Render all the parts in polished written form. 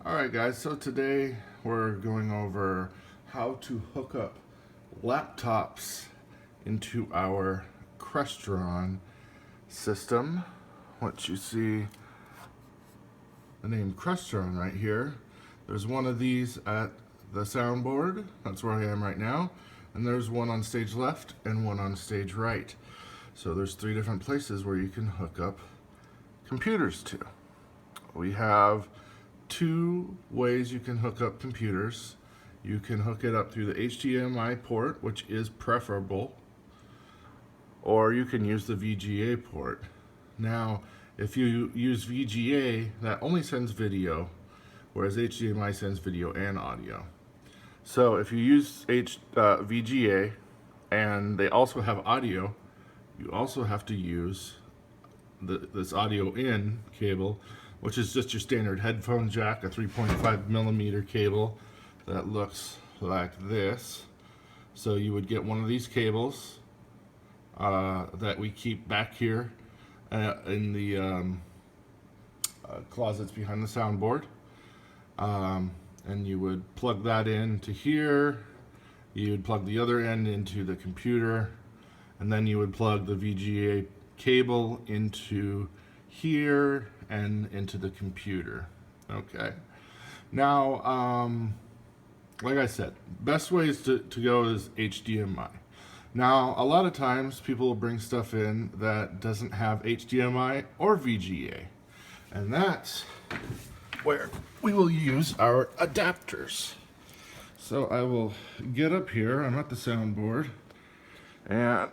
Alright guys, so today we're going over how to hook up laptops into our Crestron system. Once you see the name Crestron right here, there's one of these at the soundboard, that's where I am right now, and there's one on stage left and one on stage right. So there's 3 different places where you can hook up computers to. We have 2 ways you can hook up computers. You can hook it up through the HDMI port, which is preferable, or you can use the VGA port. Now, if you use VGA, that only sends video, whereas HDMI sends video and audio. So if you use VGA and they also have audio, you also have to use this audio in cable, which is just your standard headphone jack, a 3.5mm cable that looks like this. So you would get one of these cables that we keep back here in the closets behind the soundboard, and you would plug that into here. You would plug the other end into the computer, and then you would plug the VGA cable into here and into the computer. Okay. Now, like I said, best ways to go is HDMI. Now, a lot of times people will bring stuff in that doesn't have HDMI or VGA, and that's where we will use our adapters. So I will get up here, I'm at the soundboard, and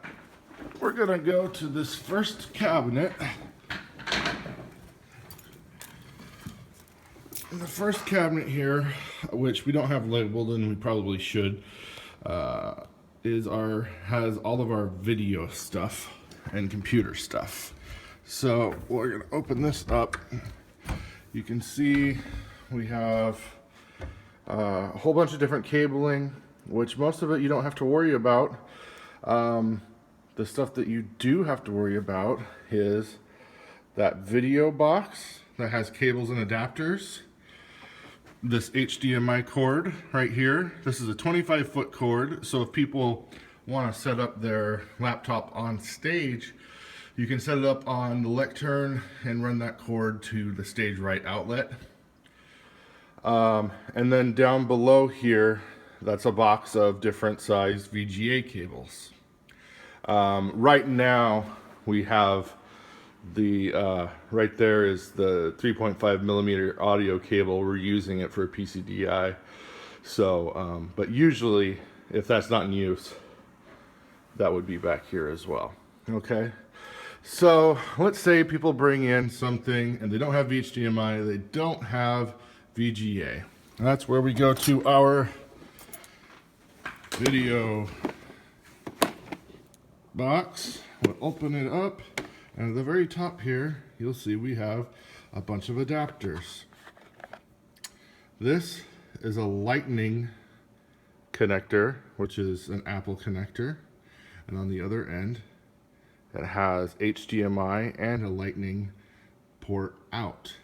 we're gonna go to this first cabinet. And the first cabinet here, which we don't have labeled and we probably should, has all of our video stuff and computer stuff. So we're gonna open this up. You can see we have a whole bunch of different cabling, which most of it you don't have to worry about. The stuff that you do have to worry about is that video box that has cables and adapters. This HDMI cord right here. This is a 25-foot cord, so if people want to set up their laptop on stage, you can set it up on the lectern and run that cord to the stage right outlet. And then down below here, that's a box of different size VGA cables. Right now we have the right there is the 3.5mm audio cable. We're using it for PCDI. So but usually if that's not in use, that would be back here as well. Okay, so let's say people bring in something and they don't have HDMI, they don't have VGA. And that's where we go to our video box. We'll open it up, and at the very top here you'll see we have a bunch of adapters. This is a Lightning connector, which is an Apple connector, and on the other end it has HDMI and a Lightning port out.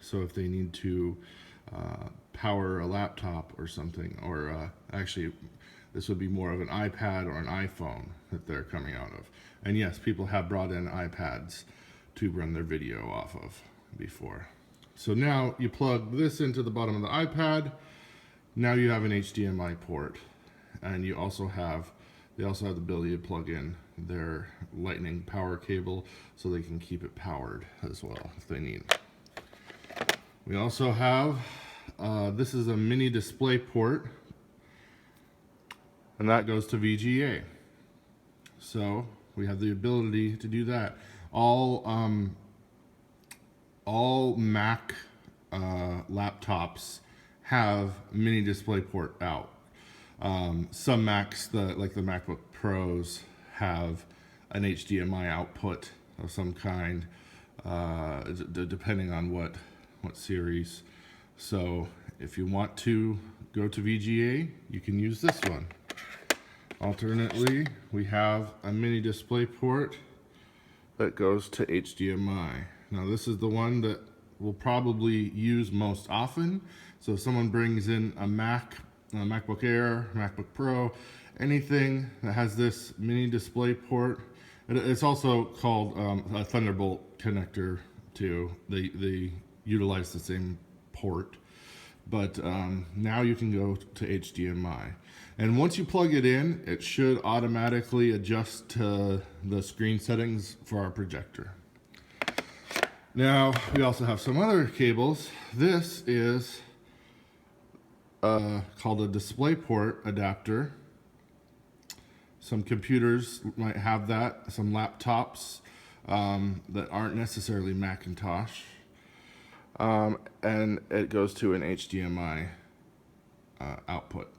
So if they need to power a laptop or something, or actually this would be more of an iPad or an iPhone that they're coming out of. And yes, people have brought in iPads to run their video off of before. So now you plug this into the bottom of the iPad. Now you have an HDMI port, and you also have, they also have the ability to plug in their Lightning power cable so they can keep it powered as well if they need. We also have, this is a mini display port, and that goes to VGA. So we have the ability to do that. All Mac laptops have mini display port out. Some Macs, like the MacBook Pros, have an HDMI output of some kind, depending on what series. So if you want to go to VGA, you can use this one. Alternately, we have a mini display port that goes to HDMI. Now this is the one that we'll probably use most often. So if someone brings in a MacBook Air, MacBook Pro, anything that has this mini display port, it's also called a Thunderbolt connector too. They utilize the same port, but now you can go to HDMI. And once you plug it in, it should automatically adjust to the screen settings for our projector. Now, we also have some other cables. This is called a DisplayPort adapter. Some computers might have that, some laptops that aren't necessarily Macintosh. And it goes to an HDMI output.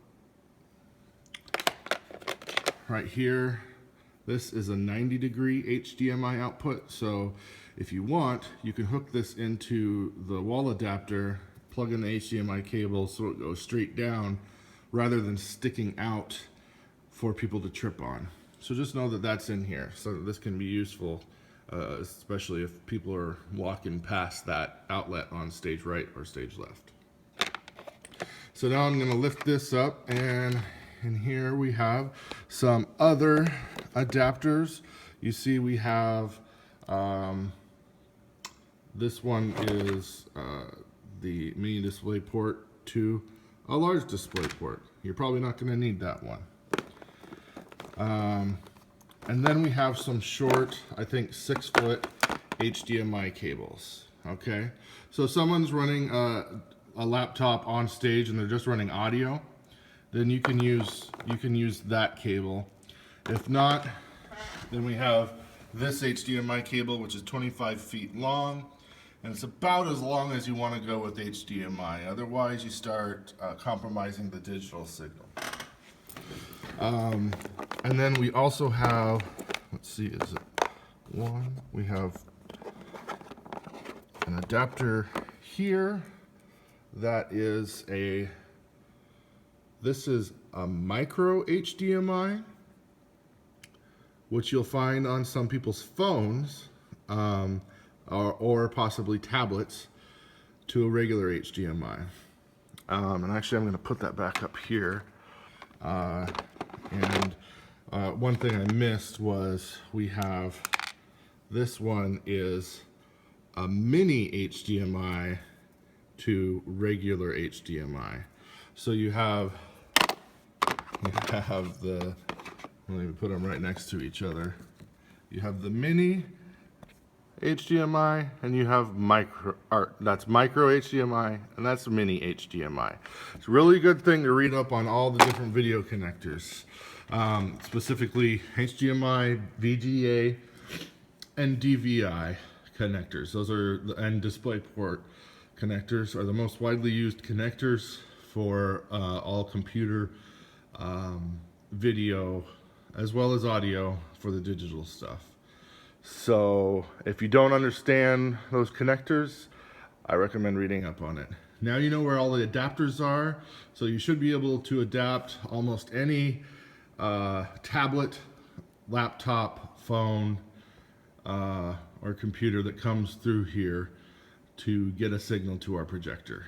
Right here, this is a 90-degree HDMI output. So if you want, you can hook this into the wall adapter, plug in the HDMI cable so it goes straight down rather than sticking out for people to trip on. So just know that that's in here. So this can be useful, especially if people are walking past that outlet on stage right or stage left. So now I'm gonna lift this up, and in here we have some other adapters. You see we have, this one is the mini display port to a large display port. You're probably not gonna need that one. And then we have some short, I think 6-foot HDMI cables. Okay, so someone's running a laptop on stage and they're just running audio, then you can use that cable. If not, then we have this HDMI cable, which is 25 feet long, and it's about as long as you want to go with HDMI. Otherwise, you start compromising the digital signal. And then we also have, let's see, is it one? We have an adapter here that is this is a micro HDMI, which you'll find on some people's phones or possibly tablets, to a regular HDMI. And actually I'm going to put that back up here. One thing I missed was we have, this one is a mini HDMI to regular HDMI. So you have the, let me put them right next to each other. You have the mini HDMI and you have that's micro HDMI and that's mini HDMI. It's a really good thing to read up on all the different video connectors, specifically HDMI, VGA, and DVI connectors. Those are and DisplayPort connectors are the most widely used connectors for all computer video as well as audio for the digital stuff. So if you don't understand those connectors, I recommend reading up on it. Now you know where all the adapters are, so you should be able to adapt almost any tablet, laptop, phone, or computer that comes through here to get a signal to our projector.